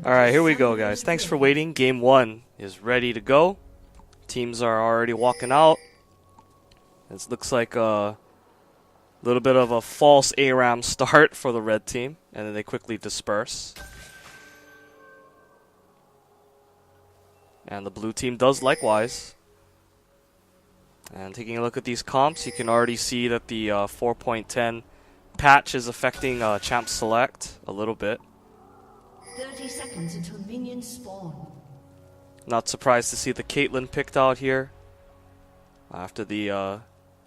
Alright, here we go, guys. Thanks for waiting. Game 1 is ready to go. Teams are already walking out. It looks like a little bit of a false ARAM start for the red team, and then they quickly disperse. And the blue team does likewise. And taking a look at these comps, you can already see that the 4.10 patch is affecting Champ Select a little bit. 30 seconds until minions spawn. Not surprised to see the Caitlyn picked out here after the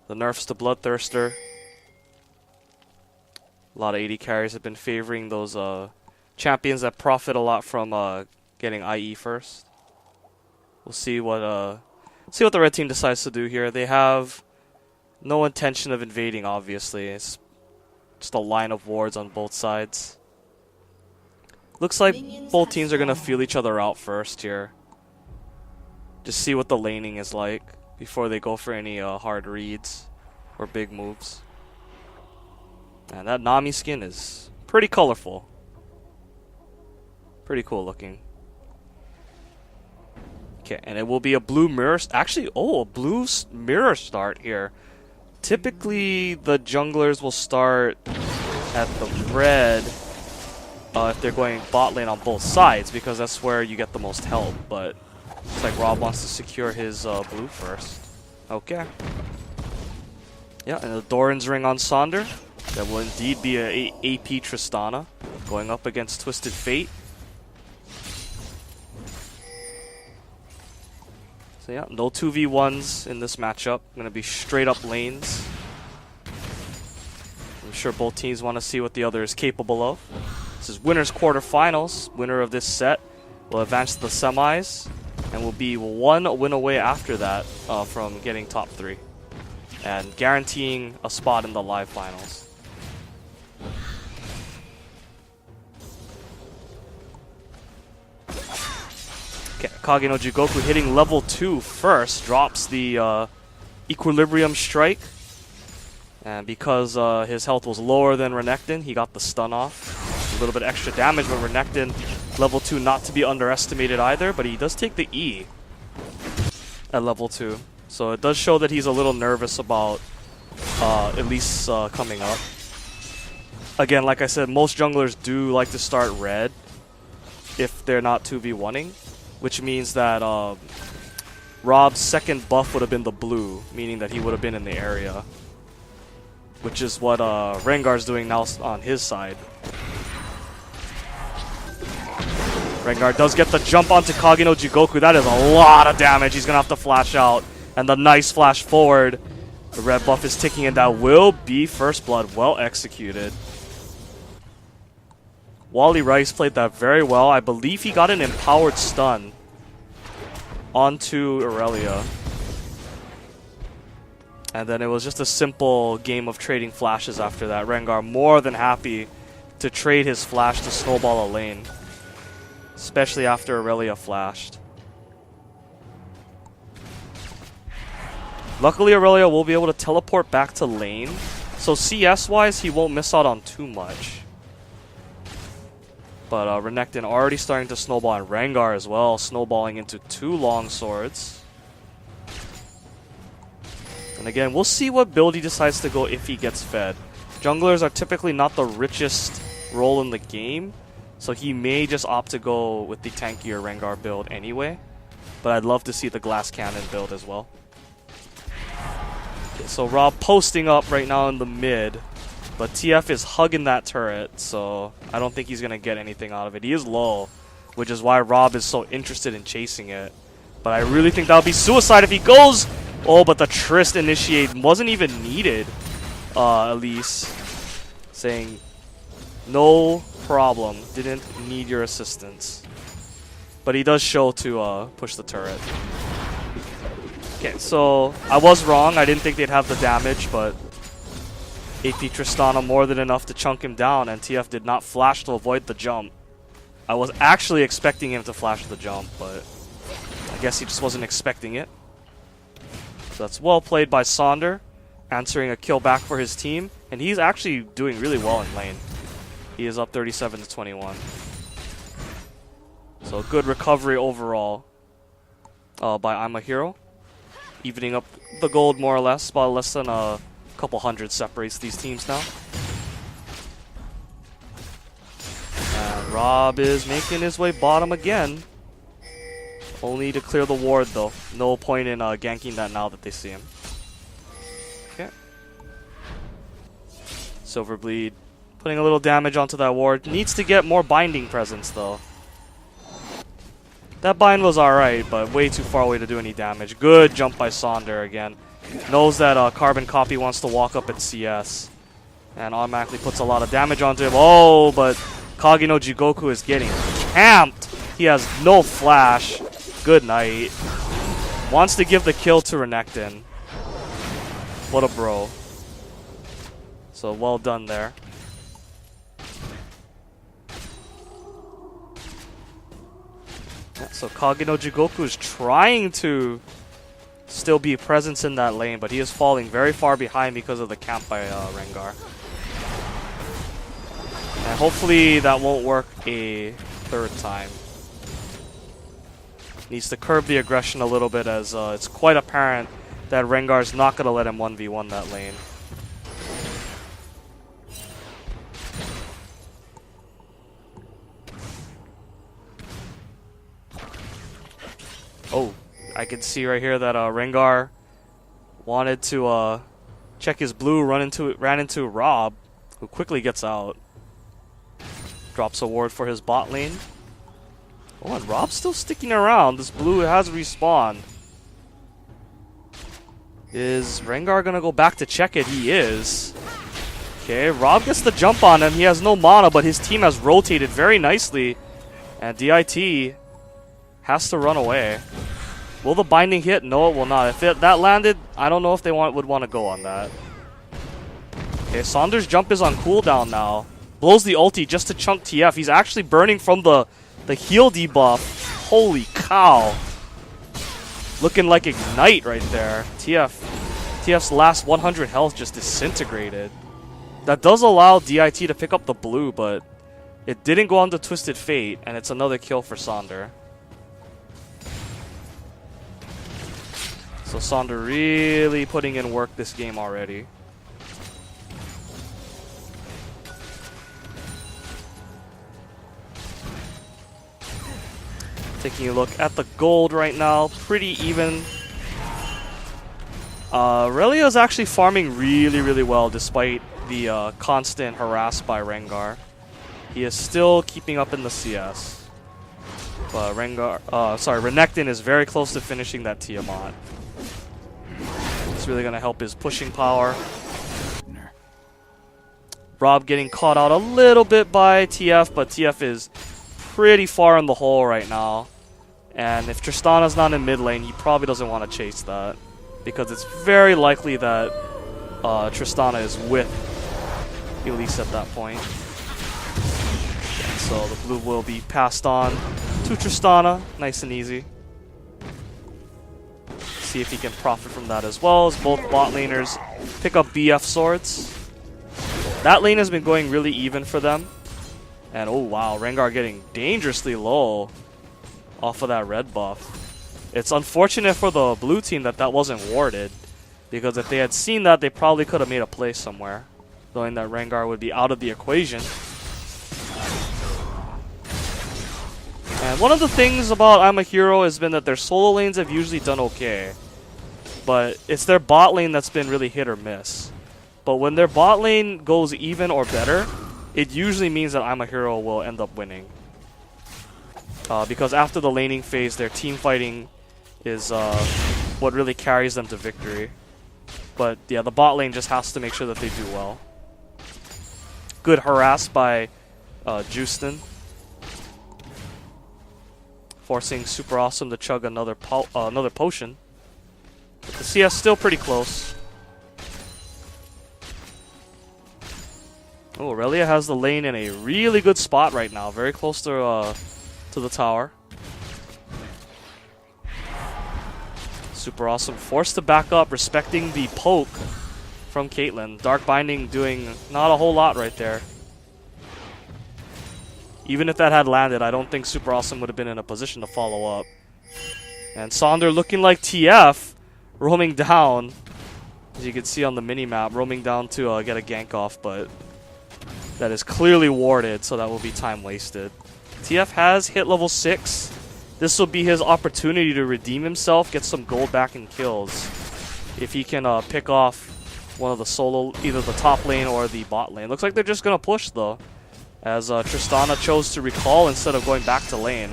nerfs to Bloodthirster. A lot of AD carries have been favoring those champions that profit a lot from getting IE first. We'll see what the red team decides to do here. They have no intention of invading, obviously. It's just a line of wards on both sides. Looks like both teams are going to feel each other out first here. Just see what the laning is like before they go for any hard reads or big moves. And that Nami skin is pretty colorful. Pretty cool looking. Okay, and it will be a blue mirror. Actually, a blue mirror start here. Typically, the junglers will start at the red if they're going bot lane on both sides, because that's where you get the most help. But looks like Rob wants to secure his blue first. Okay. Yeah, and the Doran's ring on Sonder. That will indeed be a AP Tristana going up against Twisted Fate. So yeah, no 2v1s in this matchup. Gonna be straight up lanes. I'm sure both teams want to see what the other is capable of. This is winners quarterfinals. Winner of this set will advance to the semis and will be one win away after that from getting top 3 and guaranteeing a spot in the live finals. Okay, Kage no Jigoku hitting level 2 first, drops the Equilibrium Strike. And because his health was lower than Renekton, he got the stun off. A little bit extra damage, but Renekton, level 2, not to be underestimated either, but he does take the E at level 2. So it does show that he's a little nervous about Elise coming up. Again, like I said, most junglers do like to start red if they're not 2v1ing, which means that Rob's second buff would have been the blue, meaning that he would have been in the area, which is what Rengar's doing now on his side. Rengar does get the jump onto Kage no Jigoku. That is a lot of damage. He's going to have to flash out. And the nice flash forward. The red buff is ticking, and that will be first blood. Well executed. Wally Rice played that very well. I believe he got an empowered stun onto Aurelia. And then it was just a simple game of trading flashes after that. Rengar more than happy to trade his flash to snowball a lane, especially after Aurelia flashed. Luckily, Aurelia will be able to teleport back to lane, so CS-wise, he won't miss out on too much. But Renekton already starting to snowball, and Rengar as well, snowballing into 2 long swords. And again, we'll see what build he decides to go if he gets fed. Junglers are typically not the richest role in the game, so he may just opt to go with the tankier Rengar build anyway. But I'd love to see the glass cannon build as well. Okay, so Rob posting up right now in the mid, but TF is hugging that turret, so I don't think he's going to get anything out of it. He is low, which is why Rob is so interested in chasing it. But I really think that would be suicide if he goes. Oh, but the Trist initiate wasn't even needed. Elise saying, no problem, didn't need your assistance. But he does show to push the turret. Okay, so I was wrong. I didn't think they'd have the damage, but AP Tristana more than enough to chunk him down, and TF did not flash to avoid the jump. I was actually expecting him to flash the jump, but I guess he just wasn't expecting it. So that's well played by Sonder, answering a kill back for his team, and he's actually doing really well in lane. He is up 37 to 21. So good recovery overall by I'm a Hero. Evening up the gold more or less. About less than a couple hundred separates these teams now. And Rob is making his way bottom again. Only to clear the ward though. No point in ganking that now that they see him. Okay. Silverbleed putting a little damage onto that ward. Needs to get more binding presence though. That bind was alright, but way too far away to do any damage. Good jump by Sonder again. Knows that Carbon Copy wants to walk up at CS. And automatically puts a lot of damage onto him. Oh, but Kage no Jigoku is getting camped. He has no flash. Good night. Wants to give the kill to Renekton. What a bro. So well done there. Yeah, so Kage no Jigoku is trying to still be a presence in that lane, but he is falling very far behind because of the camp by Rengar. And hopefully that won't work a third time. Needs to curb the aggression a little bit, as it's quite apparent that Rengar's not going to let him 1v1 that lane. Oh, I can see right here that Rengar wanted to check his blue, ran into Rob, who quickly gets out. Drops a ward for his bot lane. Oh, and Rob's still sticking around. This blue has respawned. Is Rengar gonna go back to check it? He is. Okay, Rob gets the jump on him. He has no mana, but his team has rotated very nicely. And DIT has to run away. Will the binding hit? No, it will not. If that landed, I don't know if they would want to go on that. Okay, Sonder's jump is on cooldown now. Blows the ulti just to chunk TF. He's actually burning from the heal debuff. Holy cow. Looking like Ignite right there. TF's last 100 health just disintegrated. That does allow DIT to pick up the blue, but it didn't go on to Twisted Fate, and it's another kill for Sonder. So Sonder really putting in work this game already. Taking a look at the gold right now, pretty even. Relia is actually farming really well despite the constant harass by Rengar. He is still keeping up in the CS. But Renekton is very close to finishing that Tiamat. It's really going to help his pushing power. Rob getting caught out a little bit by TF, but TF is pretty far in the hole right now. And if Tristana's not in mid lane, he probably doesn't want to chase that, because it's very likely that Tristana is with Elise at that point. And so the blue will be passed on to Tristana, nice and easy. See if he can profit from that as well, as both bot laners pick up BF swords. That lane has been going really even for them. And oh wow, Rengar getting dangerously low off of that red buff. It's unfortunate for the blue team that wasn't warded, because if they had seen that, they probably could have made a play somewhere, knowing that Rengar would be out of the equation. And one of the things about I'm a Hero has been that their solo lanes have usually done okay, but it's their bot lane that's been really hit or miss. But when their bot lane goes even or better, it usually means that I'm a Hero will end up winning. Because after the laning phase, their team fighting is what really carries them to victory. But yeah, the bot lane just has to make sure that they do well. Good harass by Justin, forcing Super Awesome to chug another potion. But the CS still pretty close. Oh, Aurelia has the lane in a really good spot right now, very close to the tower. Super Awesome forced to back up, respecting the poke from Caitlyn. Dark Binding doing not a whole lot right there. Even if that had landed, I don't think Super Awesome would have been in a position to follow up. And Sonder looking like TF, roaming down, as you can see on the mini-map, roaming down to get a gank off, but that is clearly warded, so that will be time wasted. TF has hit level 6. This will be his opportunity to redeem himself, get some gold back in kills. If he can pick off one of the solo, either the top lane or the bot lane. Looks like they're just going to push, though, as Tristana chose to recall instead of going back to lane.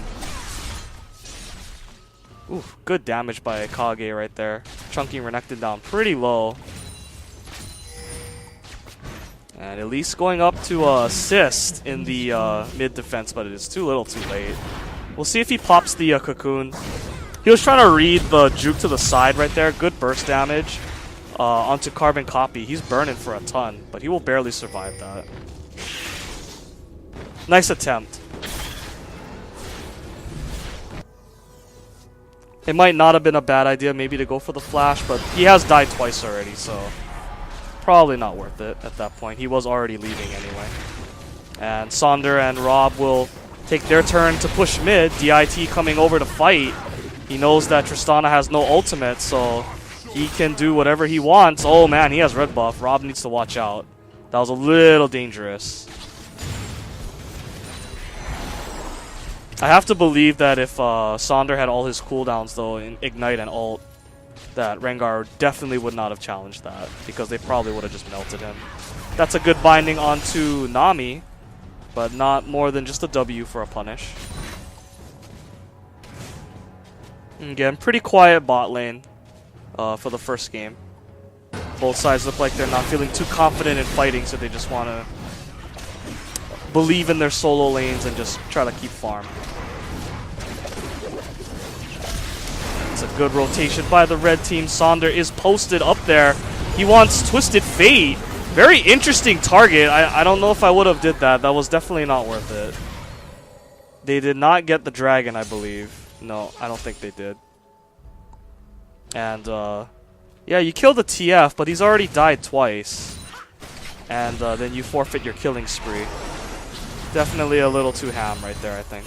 Ooh, good damage by Kage right there. Chunking Renekton down pretty low. And Elise going up to assist in the mid defense, but it is too little too late. We'll see if he pops the cocoon. He was trying to read the juke to the side right there. Good burst damage onto Carbon Copy. He's burning for a ton, but he will barely survive that. Nice attempt. It might not have been a bad idea maybe to go for the flash, but he has died twice already, so probably not worth it at that point. He was already leaving anyway. And Sonder and Rob will take their turn to push mid. DIT coming over to fight. He knows that Tristana has no ultimate, so he can do whatever he wants. Oh man, he has red buff. Rob needs to watch out. That was a little dangerous. I have to believe that if Sonder had all his cooldowns though in Ignite and ult, that Rengar definitely would not have challenged that, because they probably would have just melted him. That's a good binding onto Nami, but not more than just a W for a punish. Again, pretty quiet bot lane for the first game. Both sides look like they're not feeling too confident in fighting, so they just want to believe in their solo lanes and just try to keep farm. It's a good rotation by the red team. Sonder is posted up there. He wants Twisted Fate. Very interesting target. I don't know if I would have did that. That was definitely not worth it. They did not get the dragon, I believe. No, I don't think they did. And, yeah, you kill the TF, but he's already died twice. And then you forfeit your killing spree. Definitely a little too ham right there, I think.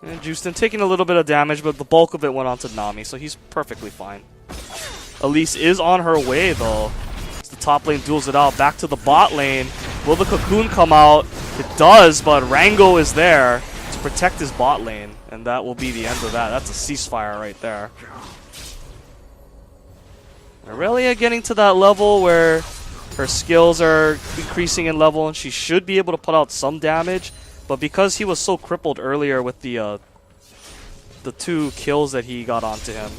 And Justin taking a little bit of damage, but the bulk of it went onto Nami, so he's perfectly fine. Elise is on her way, though. As the top lane duels it out. Back to the bot lane. Will the cocoon come out? It does, but Rango is there to protect his bot lane. And that will be the end of that. That's a ceasefire right there. Aurelia getting to that level where her skills are increasing in level, and she should be able to put out some damage. But because he was so crippled earlier with the 2 kills that he got onto him,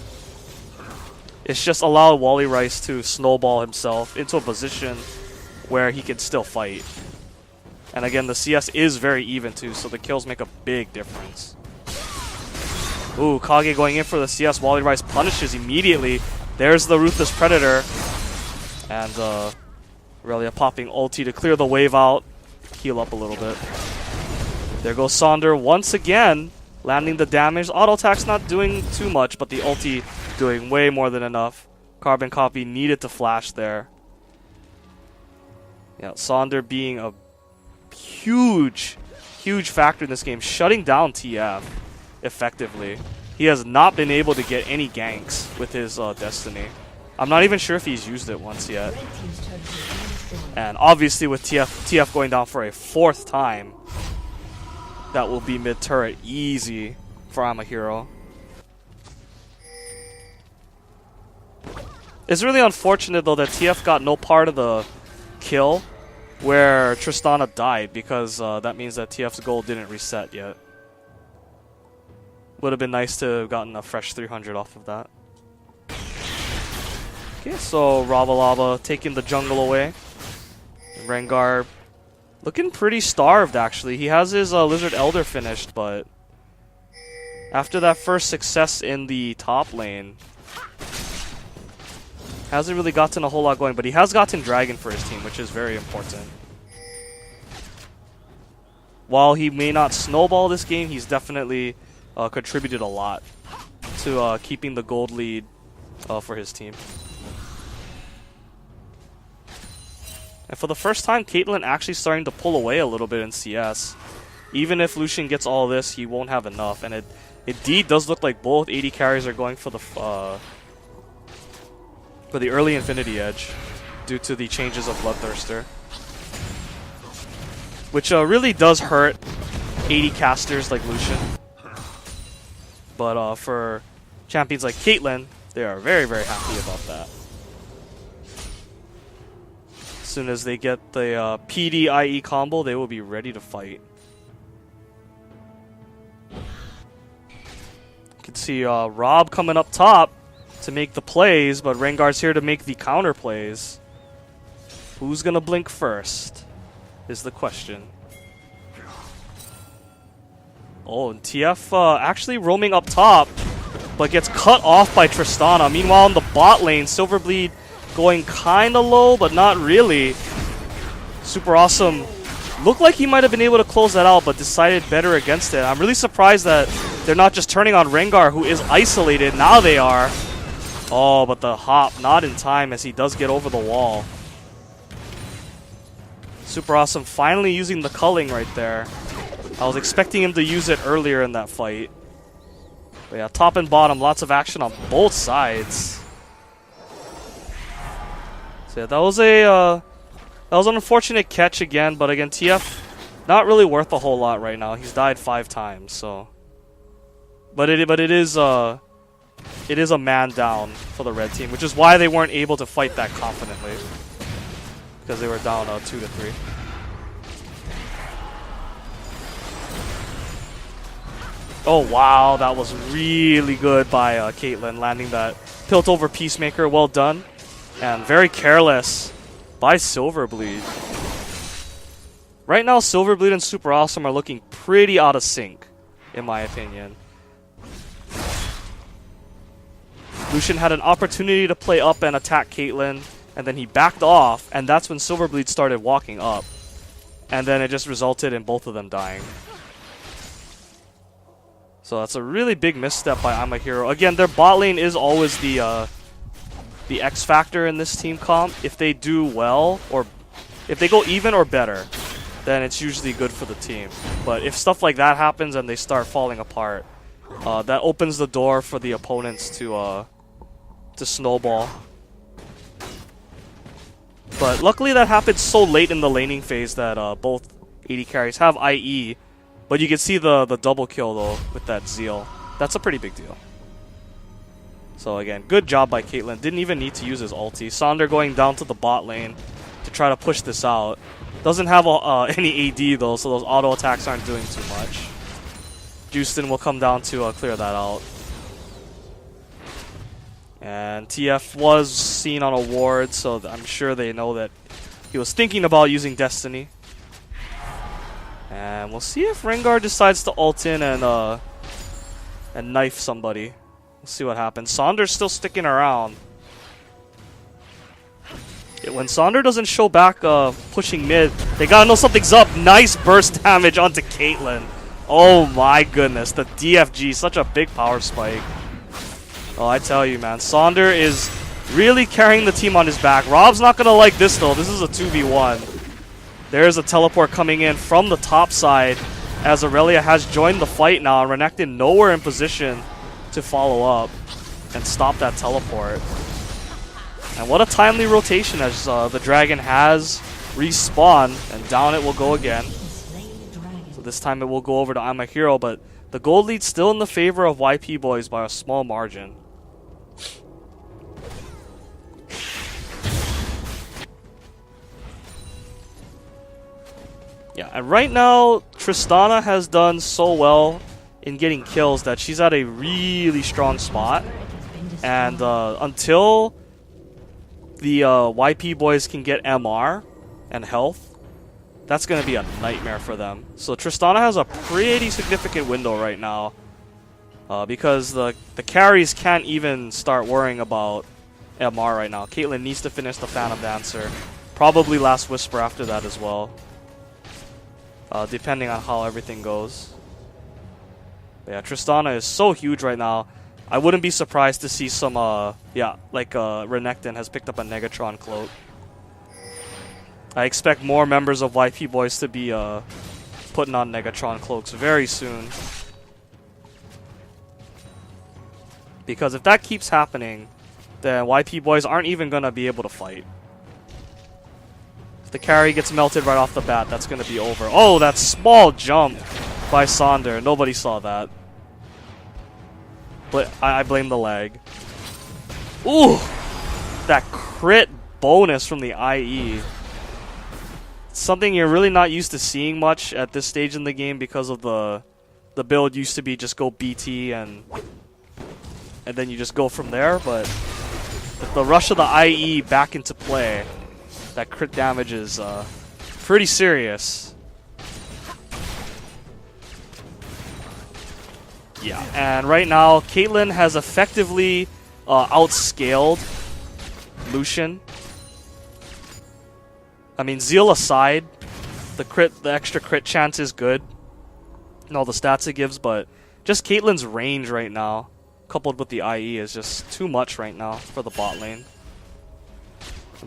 it's just allowed Wally Rice to snowball himself into a position where he can still fight. And again, the CS is very even too, so the kills make a big difference. Ooh, Kage going in for the CS. Wally Rice punishes immediately. There's the Ruthless Predator. And Aurelia popping ulti to clear the wave out. Heal up a little bit. There goes Sonder once again, landing the damage. Auto attack's not doing too much, but the ulti doing way more than enough. Carbon Copy needed to flash there. Yeah, Sonder being a huge factor in this game, shutting down TF effectively. He has not been able to get any ganks with his Destiny. I'm not even sure if he's used it once yet. And obviously with TF going down for a 4th time, that will be mid-turret easy for I'm a Hero. It's really unfortunate though that TF got no part of the kill where Tristana died, because that means that TF's goal didn't reset yet. Would have been nice to have gotten a fresh 300 off of that. Okay, so Ravalava taking the jungle away. Rengar looking pretty starved, actually. He has his Lizard Elder finished, but after that first success in the top lane, hasn't really gotten a whole lot going, but he has gotten Dragon for his team, which is very important. While he may not snowball this game, he's definitely contributed a lot to keeping the gold lead for his team. And for the first time, Caitlyn actually starting to pull away a little bit in CS. Even if Lucian gets all this, he won't have enough. And it indeed does look like both AD carries are going for the early Infinity Edge due to the changes of Bloodthirster. Which really does hurt AD casters like Lucian. But for champions like Caitlyn, they are very, very happy about that. As soon as they get the PD-IE combo, they will be ready to fight. You can see Rob coming up top to make the plays, but Rengar's here to make the counter plays. Who's gonna blink first is the question. Oh, and TF actually roaming up top, but gets cut off by Tristana. Meanwhile, in the bot lane, Silverbleed going kinda low, but not really. Super Awesome looked like he might have been able to close that out, but decided better against it. I'm really surprised that they're not just turning on Rengar, who is isolated. Now they are. Oh, but the hop not in time as he does get over the wall. Super Awesome finally using the culling right there. I was expecting him to use it earlier in that fight. But yeah, top and bottom, lots of action on both sides. So yeah, that was an unfortunate catch again, but again, TF not really worth a whole lot right now. He's died 5 times, so. But it is a man down for the red team, which is why they weren't able to fight that confidently, because they were down 2 to 3. Oh wow, that was really good by Caitlyn, landing that tilt over Peacemaker. Well done, and very careless by Silverbleed. Right now, Silverbleed and Super Awesome are looking pretty out of sync, in my opinion. Lucian had an opportunity to play up and attack Caitlyn, and then he backed off, and that's when Silverbleed started walking up. And then it just resulted in both of them dying. So that's a really big misstep by I'm a Hero. Again, their bot lane is always the X factor in this team comp. If they do well, or if they go even or better, then it's usually good for the team. But if stuff like that happens and they start falling apart, that opens the door for the opponents to snowball. But luckily that happened so late in the laning phase that both AD carries have IE. But you can see the double kill though with that Zeal. That's a pretty big deal. So again, good job by Caitlyn. Didn't even need to use his ulti. Sonder going down to the bot lane to try to push this out. Doesn't have any AD though, so those auto attacks aren't doing too much. Houston will come down to clear that out. And TF was seen on a ward, so I'm sure they know that he was thinking about using Destiny. And we'll see if Rengar decides to ult in and knife somebody. We'll see what happens. Sonder's still sticking around. When Sonder doesn't show back pushing mid, they gotta know something's up. Nice burst damage onto Caitlyn. Oh my goodness, the DFG, such a big power spike. Oh, I tell you, man, Sonder is really carrying the team on his back. Rob's not gonna like this though. This is a 2v1. There's a teleport coming in from the top side as Aurelia has joined the fight now. Renekton nowhere in position to follow up and stop that teleport. And what a timely rotation as the dragon has respawned, and down it will go again. So this time it will go over to I'm a Hero, but the gold lead's still in the favor of YPBoys by a small margin. Yeah, and right now, Tristana has done so well in getting kills that she's at a really strong spot. And until the YPBoys can get MR and health, that's going to be a nightmare for them. So Tristana has a pretty significant window right now. Because the carries can't even start worrying about MR right now. Caitlyn needs to finish the Phantom Dancer. Probably Last Whisper after that as well. Depending on how everything goes. But yeah, Tristana is so huge right now. I wouldn't be surprised to see some, Renekton has picked up a Negatron cloak. I expect more members of YPBoys to be putting on Negatron cloaks very soon. Because if that keeps happening, then YPBoys aren't even going to be able to fight. If the carry gets melted right off the bat, that's going to be over. Oh, that small jump by Sonder. Nobody saw that. But I blame the lag. Ooh! That crit bonus from the IE. Something you're really not used to seeing much at this stage in the game because of the build used to be just go BT and then you just go from there, but with the rush of the IE back into play, that crit damage is pretty serious. Yeah, and right now Caitlyn has effectively outscaled Lucian. I mean, Zeal aside, the extra crit chance is good, and all the stats it gives, but just Caitlyn's range right now, coupled with the IE, is just too much right now for the bot lane.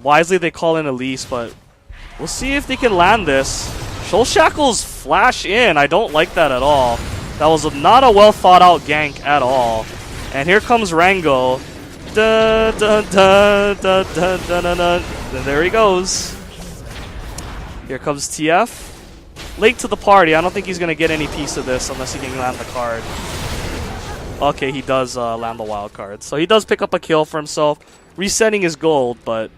Wisely they call in Elise, but we'll see if they can land this. Shoal Shackles flash in. I don't like that at all. That was not a well thought out gank at all. And here comes Rango. Da, da, da, da, da, da, da, da. And there he goes. Here comes TF. Late to the party. I don't think he's going to get any piece of this unless he can land the card. Okay, he does land the wild card. So he does pick up a kill for himself, resetting his gold, but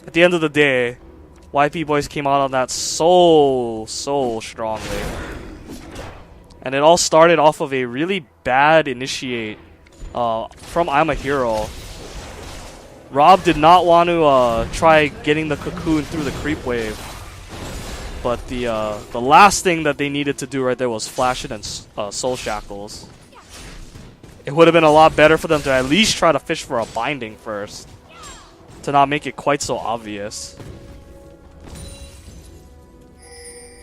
at the end of the day, YPBoys came out on that so strongly. And it all started off of a really bad initiate from I'm a Hero. Rob did not want to try getting the cocoon through the creep wave. But the last thing that they needed to do right there was flash it and Soul Shackles. It would have been a lot better for them to at least try to fish for a binding first, to not make it quite so obvious.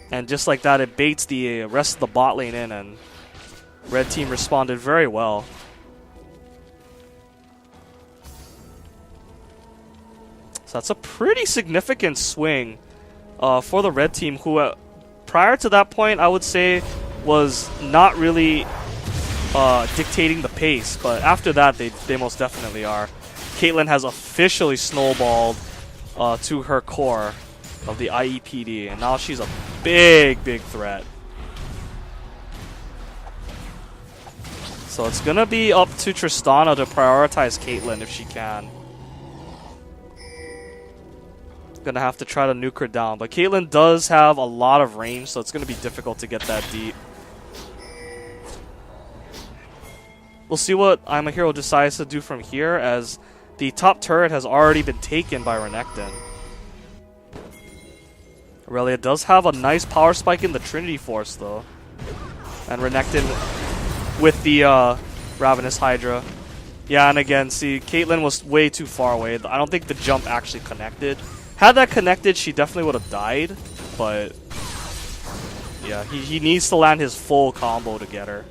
And just like that, it baits the rest of the bot lane in, and red team responded very well. So that's a pretty significant swing for the red team, who prior to that point I would say was not really dictating the pace, but after that they most definitely are. Caitlyn has officially snowballed to her core of the IEPD, and now she's a big threat. So it's gonna be up to Tristana to prioritize Caitlyn if she can. Gonna have to try to nuke her down, but Caitlyn does have a lot of range, so it's gonna be difficult to get that deep. We'll see what I'm a Hero decides to do from here, as the top turret has already been taken by Renekton. Aurelia does have a nice power spike in the Trinity Force though, and Renekton with the Ravenous Hydra. Yeah, and again, see, Caitlyn was way too far away. I don't think the jump actually connected. Had that connected, she definitely would have died, but yeah, he needs to land his full combo to get her.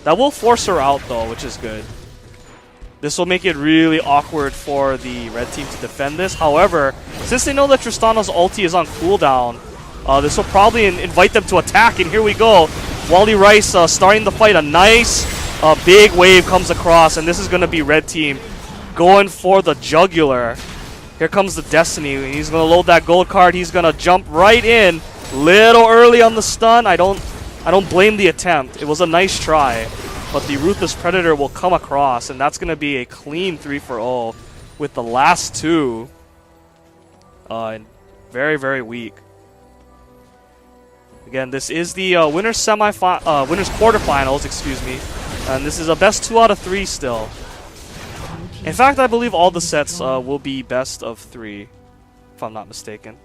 That will force her out though, which is good. This will make it really awkward for the red team to defend this. However, since they know that Tristana's ulti is on cooldown, this will probably invite them to attack, and here we go. Wally Rice starting the fight. A nice big wave comes across, and this is going to be red team going for the jugular. Here comes the Destiny. He's going to load that gold card. He's going to jump right in. Little early on the stun. I don't blame the attempt. It was a nice try. But the Ruthless Predator will come across, and that's going to be a clean 3-for-0 with the last two very weak. Again, this is the winners quarterfinals, excuse me, and this is a best 2 out of 3 still. In fact, I believe all the sets will be best of 3, if I'm not mistaken.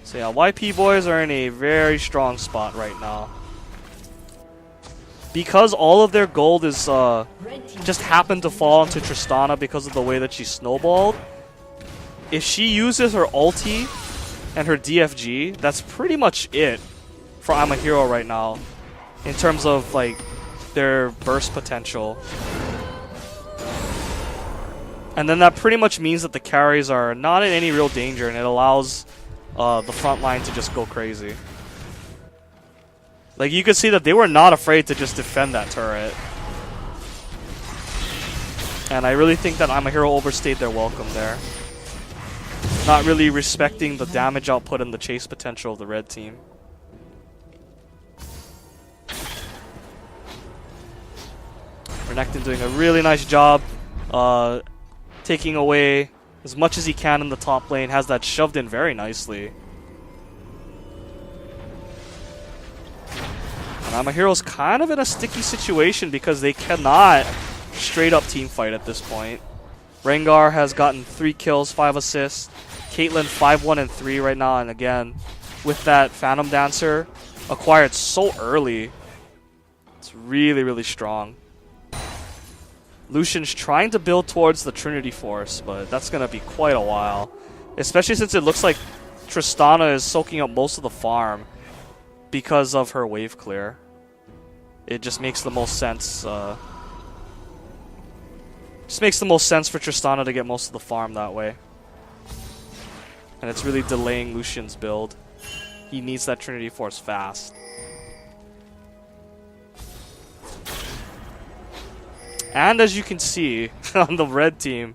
So yeah, YPBoys are in a very strong spot right now. Because all of their gold is just happened to fall into Tristana because of the way that she snowballed. If she uses her ulti and her DFG, that's pretty much it for I'm a Hero right now in terms of like their burst potential. And then that pretty much means that the carries are not in any real danger, and it allows the front line to just go crazy. Like, you could see that they were not afraid to just defend that turret. And I really think that I'm a Hero overstayed their welcome there. Not really respecting the damage output and the chase potential of the red team. Renekton doing a really nice job taking away as much as he can in the top lane. Has that shoved in very nicely. And I'm a Hero's kind of in a sticky situation because they cannot straight up team fight at this point. Rengar has gotten 3 kills, 5 assists. Caitlyn 5-1 and 3 right now, and again, with that Phantom Dancer acquired so early, it's really, really strong. Lucian's trying to build towards the Trinity Force, but that's going to be quite a while. Especially since it looks like Tristana is soaking up most of the farm because of her wave clear. It just makes the most sense. Just makes the most sense for Tristana to get most of the farm that way. And it's really delaying Lucian's build. He needs that Trinity Force fast. And as you can see on the red team,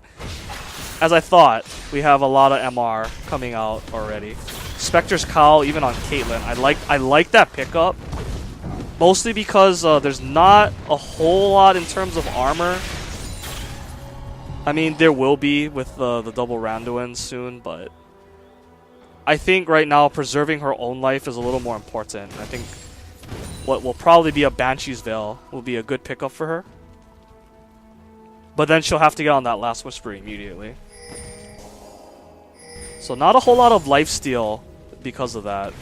as I thought, we have a lot of MR coming out already. Spectre's Cowl even on Caitlyn. I like that pickup. Mostly because there's not a whole lot in terms of armor. I mean, there will be with the double Randuins soon, but I think right now preserving her own life is a little more important. I think what will probably be a Banshee's Veil will be a good pickup for her. But then she'll have to get on that Last Whisper immediately. So not a whole lot of lifesteal because of that.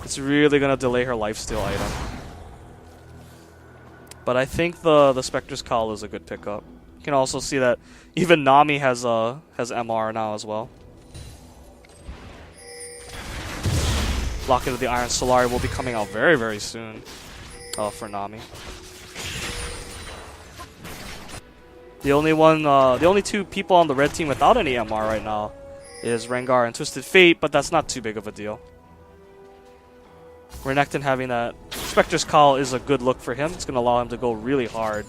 It's really going to delay her lifesteal item. But I think the Spectre's Cowl is a good pickup. You can also see that even Nami has MR now as well. Locket of the Iron Solari will be coming out very, very soon for Nami. The only two people on the red team without any MR right now is Rengar and Twisted Fate, but that's not too big of a deal. Renekton having that Spectre's Call is a good look for him. It's going to allow him to go really hard.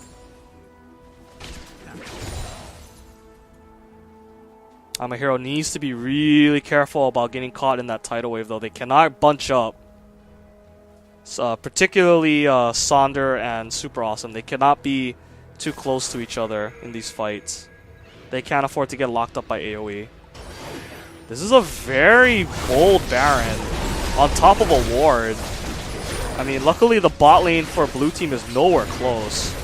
I'm a Hero needs to be really careful about getting caught in that tidal wave, though. They cannot bunch up. Particularly Sonder and Super Awesome. They cannot be too close to each other in these fights. They can't afford to get locked up by AoE. This is a very bold Baron on top of a ward. I mean, luckily the bot lane for blue team is nowhere close.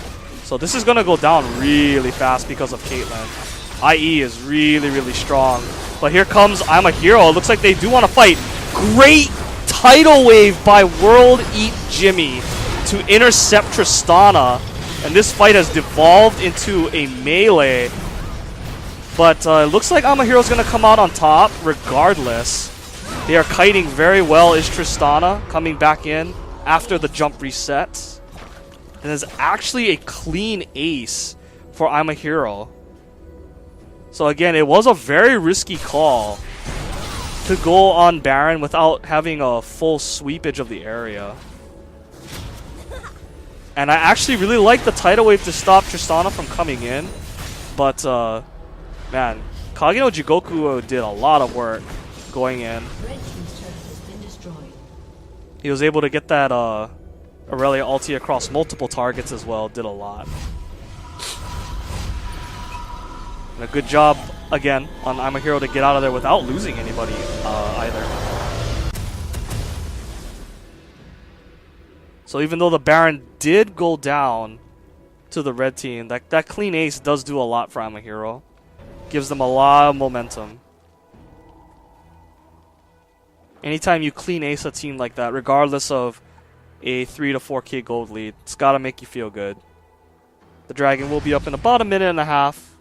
So this is going to go down really fast because of Caitlyn. IE is really, really strong. But here comes I'm a Hero. It looks like they do want to fight. Great tidal wave by World Eat Jimmy to intercept Tristana. And this fight has devolved into a melee. But it looks like I'm a Hero's going to come out on top regardless. They are kiting very well. Is Tristana coming back in after the jump resets. And it's actually a clean ace for I'm a Hero. So again, it was a very risky call to go on Baron without having a full sweepage of the area. And I actually really like the tidal wave to stop Tristana from coming in. But, man, Kageno Jigoku did a lot of work going in. He was able to get that Aurelia ulti across multiple targets as well. Did a lot. And a good job, again, on I'm a Hero to get out of there without losing anybody either. So even though the Baron did go down to the red team, that clean ace does do a lot for I'm a Hero. Gives them a lot of momentum. Anytime you clean ace a team like that, regardless of a 3 to 4k gold lead, it's got to make you feel good. The dragon will be up in about a minute and a half.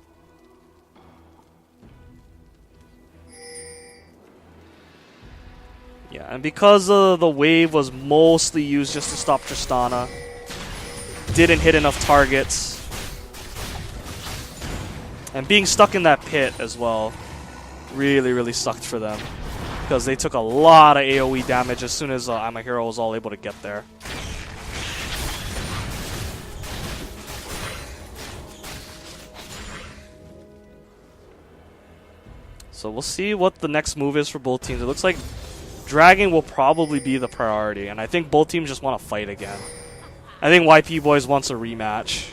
Yeah, and because the wave was mostly used just to stop Tristana, didn't hit enough targets. And being stuck in that pit as well really sucked for them. Because they took a lot of AoE damage as soon as I'm a Hero was all able to get there. So we'll see what the next move is for both teams. It looks like Dragon will probably be the priority, and I think both teams just want to fight again. I think YPBoys wants a rematch.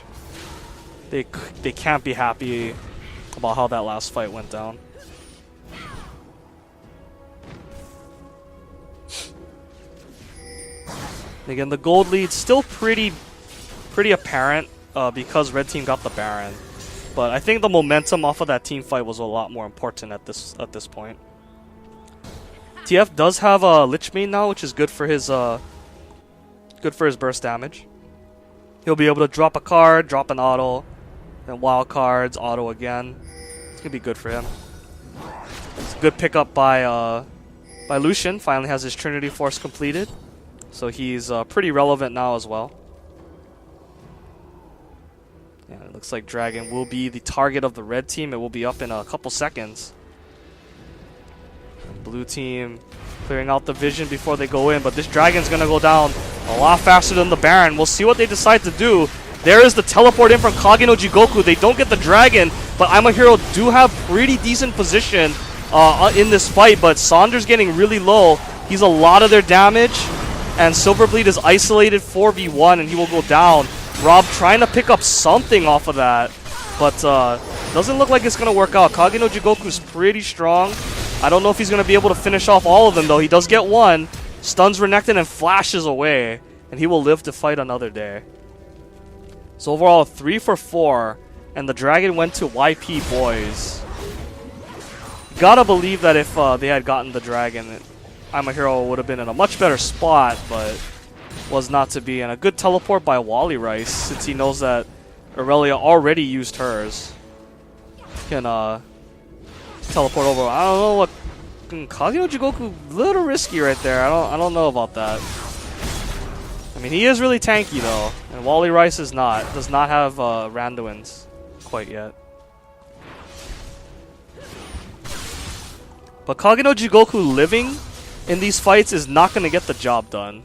They can't be happy about how that last fight went down. Again, the gold lead's still pretty apparent because red team got the Baron. But I think the momentum off of that team fight was a lot more important at this point. TF does have a Lich Bane now, which is good for his burst damage. He'll be able to drop a card, drop an auto, then wild cards, auto again. It's gonna be good for him. It's a good pickup by Lucian. Finally has his Trinity Force completed, so he's pretty relevant now as well. Yeah, it looks like Dragon will be the target of the red team. It will be up in a couple seconds. And blue team clearing out the vision before they go in, but this Dragon's gonna go down a lot faster than the Baron. We'll see what they decide to do. There is the teleport in from Kage no Jigoku. They don't get the Dragon, but I'm a Hero do have pretty decent position in this fight, but Saunders getting really low. He's a lot of their damage, and Silverbleed is isolated 4v1, and he will go down. Rob trying to pick up something off of that, but doesn't look like it's going to work out. Kage no Jigoku's pretty strong. I don't know if he's going to be able to finish off all of them, though. He does get one, stuns Renekton, and flashes away, and he will live to fight another day. So overall, 3 for 4, and the Dragon went to YPBoys. Gotta believe that if they had gotten the Dragon, I'm a Hero would have been in a much better spot, but was not to be. And a good teleport by Wally Rice, since he knows that Aurelia already used hers. Can teleport over. I don't know what Kage no Jigoku, little risky right there. I don't know about that. I mean, he is really tanky though, and Wally Rice is not. Does not have Randuin's quite yet. But Kage no Jigoku living in these fights is not going to get the job done.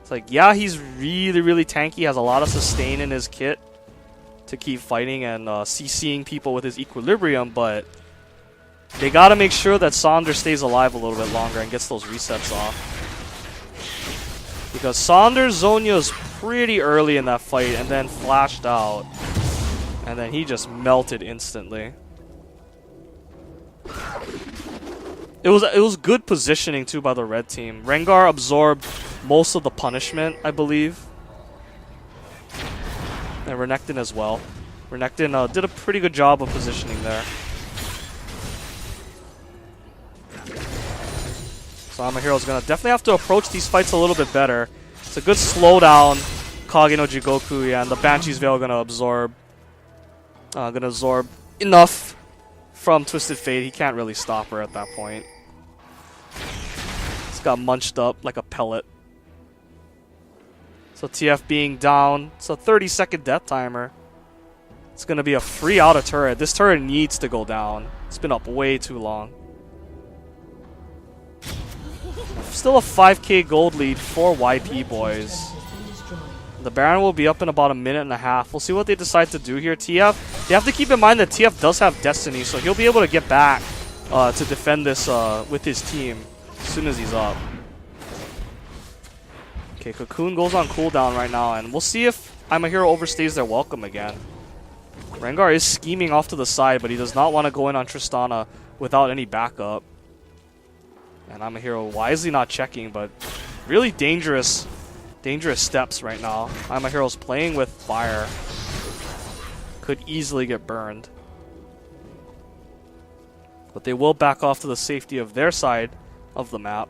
It's like, yeah, he's really tanky, has a lot of sustain in his kit to keep fighting and CCing people with his equilibrium, but they got to make sure that Saunders stays alive a little bit longer and gets those resets off. Because Saunders Zonya's pretty early in that fight and then flashed out, and then he just melted instantly. It was good positioning too by the red team. Rengar absorbed most of the punishment, I believe. And Renekton as well. Renekton did a pretty good job of positioning there. So I'm a Hero's gonna definitely have to approach these fights a little bit better. It's a good slowdown. Kage no Jigoku, yeah, and the Banshee's Veil gonna absorb enough from Twisted Fate. He can't really stop her at that point. It's got munched up like a pellet. So TF being down, it's a 30-second death timer. It's going to be a free auto turret. This turret needs to go down. It's been up way too long. Still a 5k gold lead for YPBoys. The Baron will be up in about a minute and a half. We'll see what they decide to do here. TF, they have to keep in mind that TF does have Destiny, so he'll be able to get back to defend this with his team as soon as he's up. Okay, Cocoon goes on cooldown right now, and we'll see if I'm a Hero overstays their welcome again. Rengar is scheming off to the side, but he does not want to go in on Tristana without any backup. And I'm a Hero wisely not checking, but really dangerous steps right now. I'm a Hero's playing with fire. Could easily get burned. But they will back off to the safety of their side of the map.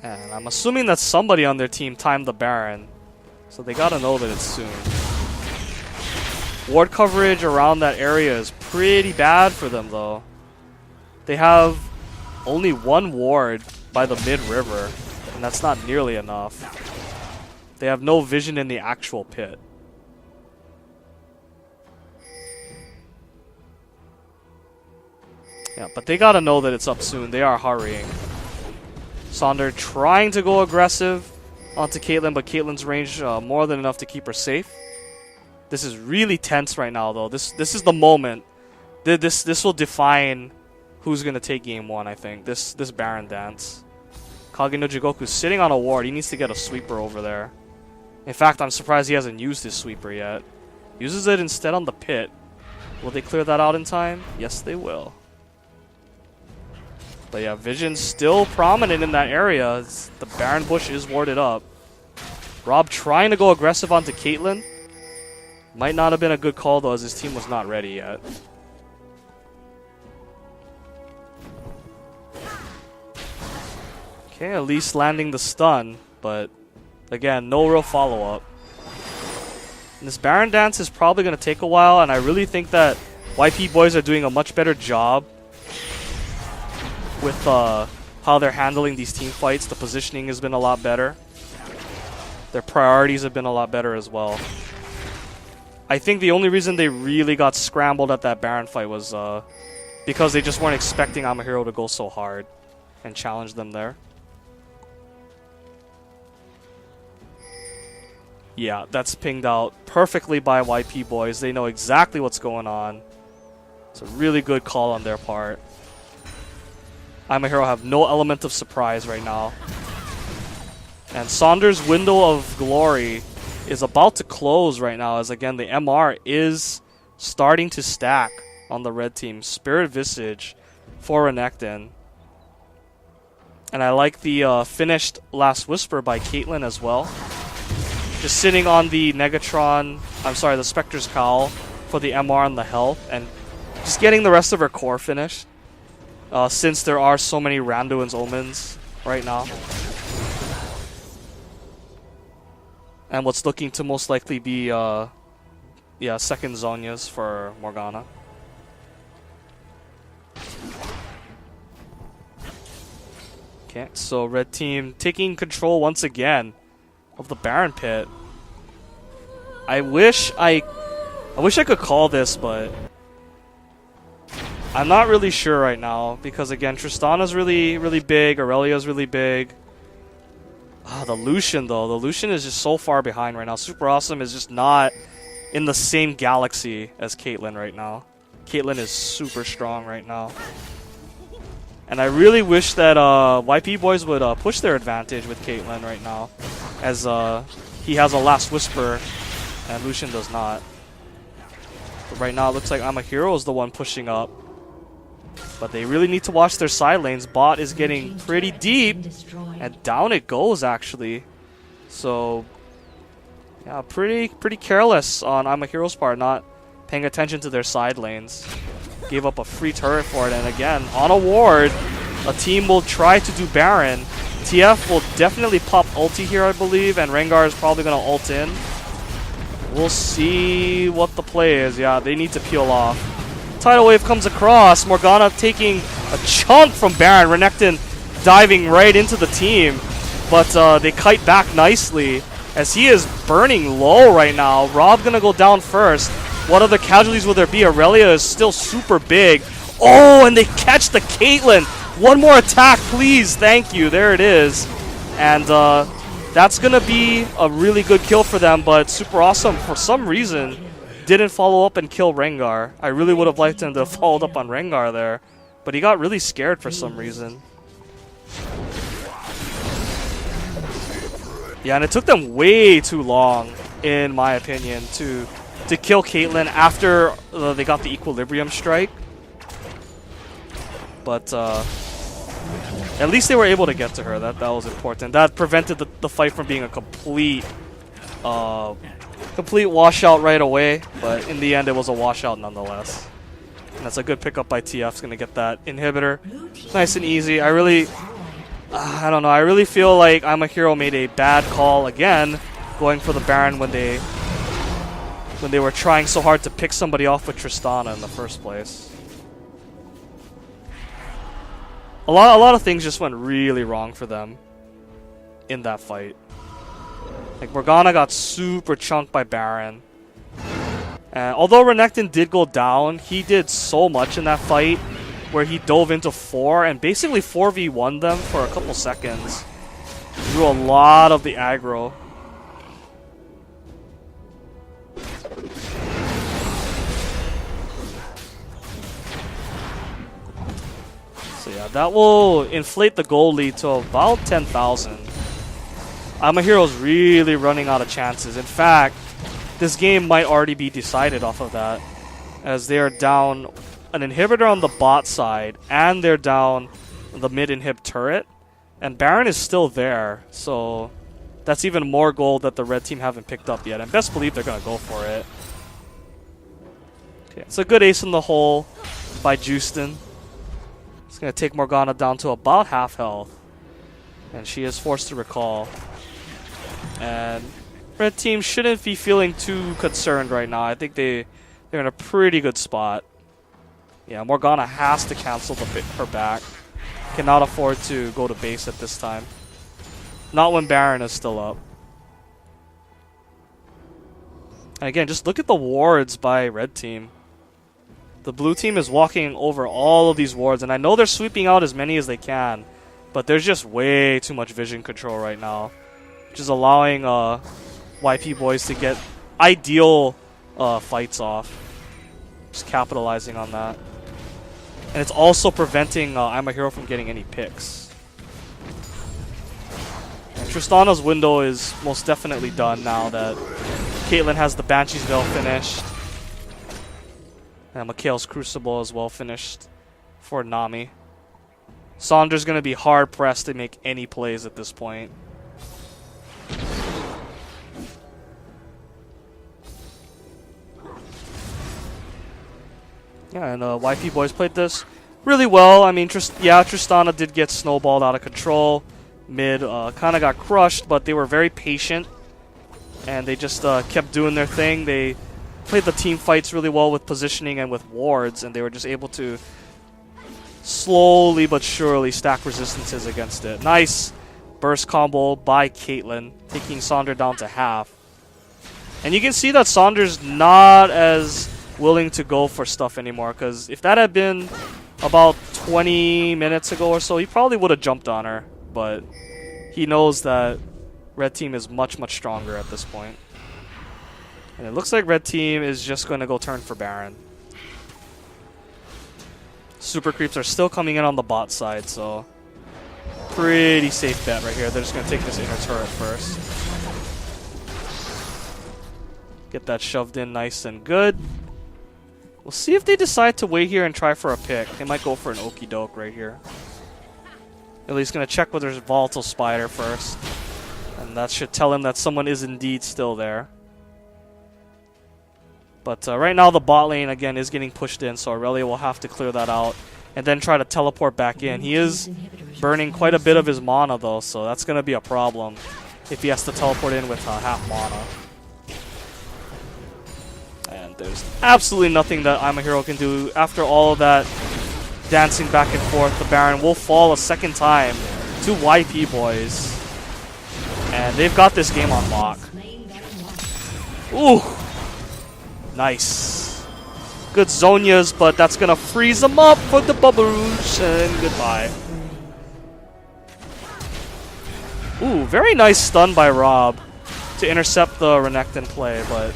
And I'm assuming that somebody on their team timed the Baron. So they gotta know that it's soon. Ward coverage around that area is pretty bad for them though. They have only one ward by the mid-river, and that's not nearly enough. They have no vision in the actual pit. Yeah, but they gotta know that it's up soon. They are hurrying. Sonder trying to go aggressive onto Caitlyn, but Caitlyn's range more than enough to keep her safe. This is really tense right now, though. This is the moment. This will define who's gonna take game 1. I think this Baron dance. Kage no Jigoku's sitting on a ward. He needs to get a sweeper over there. In fact, I'm surprised he hasn't used his sweeper yet. Uses it instead on the pit. Will they clear that out in time? Yes, they will. But yeah, Vision's still prominent in that area. The Baron bush is warded up. Rob trying to go aggressive onto Caitlyn. Might not have been a good call, though, as his team was not ready yet. Okay, at least landing the stun, but again, no real follow-up. This Baron dance is probably going to take a while, and I really think that YPBoys are doing a much better job with how they're handling these team fights. The positioning has been a lot better. Their priorities have been a lot better as well. I think the only reason they really got scrambled at that Baron fight was because they just weren't expecting Amahiro to go so hard and challenge them there. Yeah, that's pinged out perfectly by YPBoys. They know exactly what's going on. It's a really good call on their part. Amahiro have no element of surprise right now. And Sonder's window of glory is about to close right now, as again the MR is starting to stack on the red team. Spirit Visage for Renekton. And I like the finished Last Whisper by Caitlyn as well. Just sitting on the the Spectre's Cowl for the MR and the health, and just getting the rest of her core finished. Since there are so many Randuin's Omens right now. And what's looking to most likely be, second Zhonya's for Morgana. Okay, so red team taking control once again of the Baron pit. I wish I could call this, but I'm not really sure right now, because again, Tristana's really, really big, Aurelia's really big. The Lucian, though. The Lucian is just so far behind right now. Super Awesome is just not in the same galaxy as Caitlyn right now. Caitlyn is super strong right now. And I really wish that YPBoys would push their advantage with Caitlyn right now, as he has a Last Whisper and Lucian does not. But right now it looks like Amahiro is the one pushing up. But they really need to watch their side lanes. Bot is getting pretty deep, and down it goes actually. So yeah, pretty careless on Amahiro's part, not paying attention to their side lanes. Gave up a free turret for it, and again, on a ward, a team will try to do Baron. TF will definitely pop ulti here, I believe, and Rengar is probably going to ult in. We'll see what the play is. Yeah, they need to peel off. Tidal Wave comes across. Morgana taking a chunk from Baron. Renekton diving right into the team, but they kite back nicely as he is burning low right now. Rob going to go down first. What other casualties will there be? Aurelia is still super big. Oh, and they catch the Caitlyn. One more attack, please. Thank you. There it is. And that's going to be a really good kill for them, but Super Awesome, for some reason, didn't follow up and kill Rengar. I really would have liked him to have followed up on Rengar there, but he got really scared for some reason. Yeah, and it took them way too long, in my opinion, to kill Caitlyn after they got the Equilibrium Strike. But at least they were able to get to her. That was important. That prevented the fight from being a complete washout right away. But in the end, it was a washout nonetheless. And that's a good pickup by TF. It's gonna get that inhibitor nice and easy. I don't know. I really feel like Amahiro made a bad call again, going for the Baron when they were trying so hard to pick somebody off with Tristana in the first place. A lot of things just went really wrong for them in that fight. Like, Morgana got super chunked by Baron. And although Renekton did go down, he did so much in that fight where he dove into 4 and basically 4v1 them for a couple seconds. Drew a lot of the aggro. So yeah, that will inflate the goal lead to about 10,000. I'm a Hero's really running out of chances. In fact, this game might already be decided off of that, as they are down an inhibitor on the bot side, and they're down the mid-inhib turret, and Baron is still there, so that's even more gold that the red team haven't picked up yet, and best believe they're going to go for it. Okay, it's a good ace in the hole by Justin. It's going to take Morgana down to about half health, and she is forced to recall. And red team shouldn't be feeling too concerned right now. I think they're in a pretty good spot. Yeah, Morgana has to cancel her back. Cannot afford to go to base at this time. Not when Baron is still up. And again, just look at the wards by red team. The blue team is walking over all of these wards, and I know they're sweeping out as many as they can, but there's just way too much vision control right now, which is allowing YPBoys to get ideal fights off. Just capitalizing on that. And it's also preventing I'm a Hero from getting any picks. And Tristana's window is most definitely done now that Caitlyn has the Banshee's Veil finished. And Mikhail's Crucible as well finished for Nami. Saunder's going to be hard pressed to make any plays at this point. Yeah, and YPBoys played this really well. I mean, Tristana did get snowballed out of control. Mid kind of got crushed, but they were very patient. And they just kept doing their thing. They played the team fights really well with positioning and with wards, and they were just able to slowly but surely stack resistances against it. Nice burst combo by Caitlyn, taking Saunder down to half. And you can see that Saunder's not as willing to go for stuff anymore, because if that had been about 20 minutes ago or so, he probably would have jumped on her, but he knows that red team is much, much stronger at this point. And it looks like red team is just going to go turn for Baron. Super creeps are still coming in on the bot side, so pretty safe bet right here. They're just going to take this inner turret first. Get that shoved in nice and good. We'll see if they decide to wait here and try for a pick. They might go for an okie doke right here. At least going to check whether there's Volatile Spider first. And that should tell him that someone is indeed still there. But right now the bot lane again is getting pushed in, so Aurelia will have to clear that out and then try to teleport back in. He is burning quite a bit of his mana though, so that's going to be a problem if he has to teleport in with half mana. And there's absolutely nothing that I'm a Hero can do. After all of that dancing back and forth, the Baron will fall a second time to YPBoys. And they've got this game on lock. Ooh! Nice. Good Zonias, but that's going to freeze them up for the Babarouche, and goodbye. Ooh, very nice stun by Rob to intercept the Renekton play, but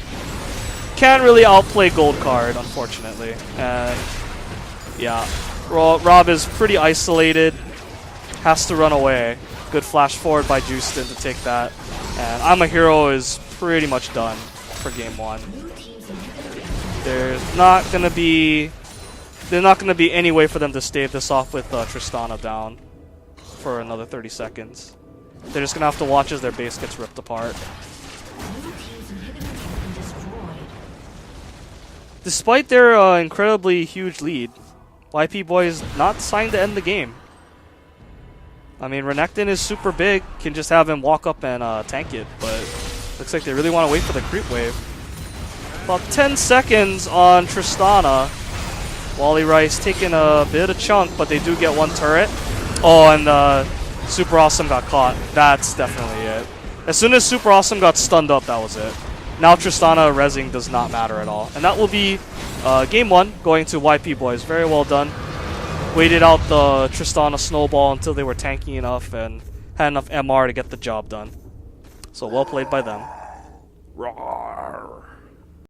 can't really outplay Gold Card, unfortunately. And yeah, Rob is pretty isolated, has to run away. Good flash forward by Justin to take that. And I'm a Hero is pretty much done for game one. There's not gonna be any way for them to stave this off with Tristana down for another 30 seconds. They're just gonna have to watch as their base gets ripped apart. Despite their incredibly huge lead, YPBoys not signed to end the game. I mean, Renekton is super big, can just have him walk up and tank it, but looks like they really want to wait for the creep wave. About 10 seconds on Tristana. Wally Rice taking a bit of chunk, but they do get one turret. Oh, and Super Awesome got caught. That's definitely it. As soon as Super Awesome got stunned up, that was it. Now Tristana rezzing does not matter at all. And that will be game one going to YPBoys. Very well done. waited out the Tristana snowball until they were tanky enough and had enough MR to get the job done. So well played by them. Raw.